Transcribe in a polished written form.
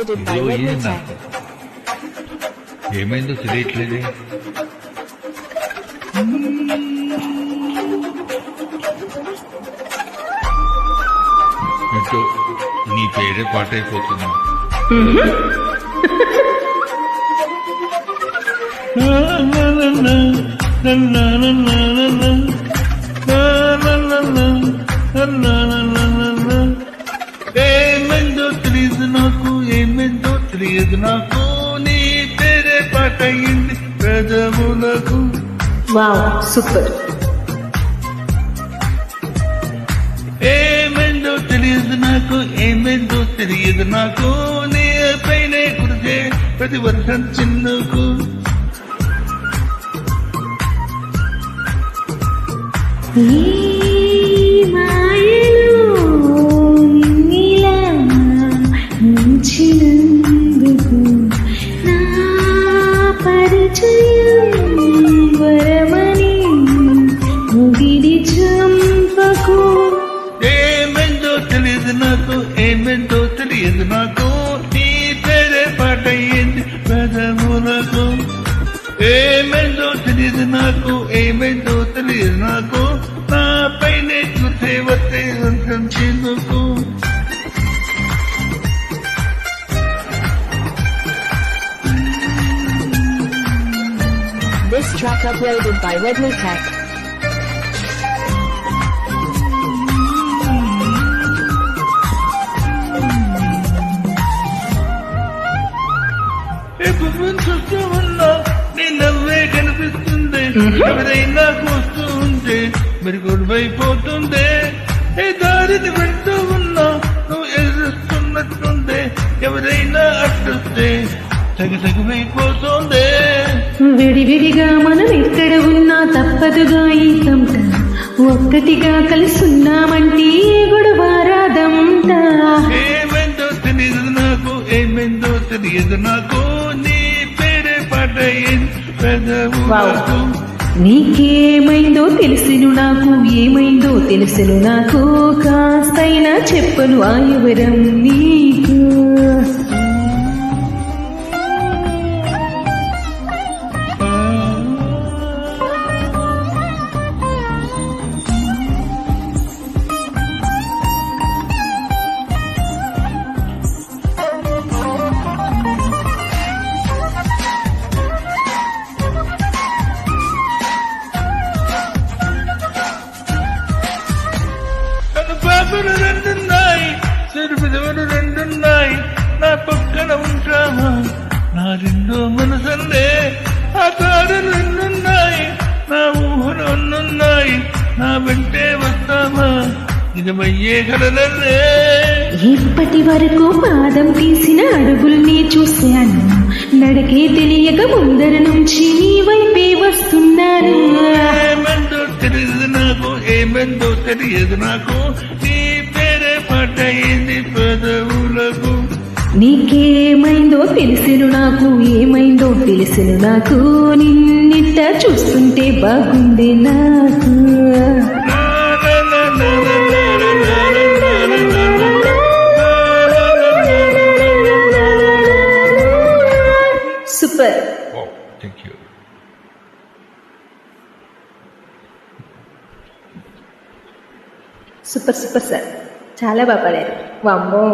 ఇదిగో ఇది నాకు ఏమైందో తెలియట్లేదే. ఏంటో నీ పేరే పాట అయిపోతున్నా. ఏమైందో తెలియదు నాకు, ఏమైందో తెలియదు నాకు, నీ పేరే పాట అయింది పెదవులకు. Wow, super. ఏమైందో తెలియదు నాకు, ఏమైందో తెలియదు నాకు, నీ పైనే కురిసే ప్రతి వర్షం చిన్నుకు. ఏమైందో తెలియదు నాకు, ఏమైందో తెలియదు నాకు, నీ పేరే పాట అయ్యింది పెదవులకు. ఏమైందో తెలియదు నాకు, ఏమైందో తెలియదు నాకు, నా పైనే చూసే వస్తే వర్షం చినుకు. This track uploaded by Redmi Tech. చూస్తూ ఉన్నా నీ నవ్వే కనిపిస్తుంది, ఎవరైనా చూస్తూ ఉంటే మరి గొడవైపోతుంది. ఏ దారిని వెళ్తూ ఉన్నా నువ్వు ఎదురుస్తున్నట్టుందే, ఎవరైనా అడ్డుస్తే సగసగమైపోతుంది. విడివిడిగా మనం ఎక్కడ ఉన్నా తప్పదుగా ఈ తంట, ఒక్కటిగా కలిసున్నామంటే గొడవ రాదంట. ఏమైందో తెలియదు నాకు, ఏమైందో తెలియదు నాకు, నీ పేరే పాట పెదవులకు. నీకేమైందో తెలుసును నాకు, ఏమైందో తెలుసును నాకు, కాస్తైనా చెప్పను ఆ వివరం నీకు. బాబులు రెండున్నాయి, సిరుపిదవులు రెండున్నాయి, నా పక్కన ఉంటామా నా రెండో మనసల్లే. ఆ తాడులు రెండున్నాయి, నా ఊహలు అన్నున్నాయి, నా వెంటే వస్తామా నిజమయ్యే కలలే. ఇప్పటి వరకు పాదం తీసిన అడుగుల్ని చూశాను, నడకే తెలియక ముందర నుంచి నీ వైపే వస్తున్నాను. ఏమందో తెలియదు నాకు, ఏమందో తెలియదు నాకు, నీ పేరే పాట అయింది పెదవులకు. నీకేమైందో తెలిసెను నాకు, ఏమైందో తెలిసెను నాకు, నిన్నిట్ట చూస్తుంటే బాగుంది నాకు. Super. Thank you. Super super sir, చాలా బాగా పాడారు. వామ్మో.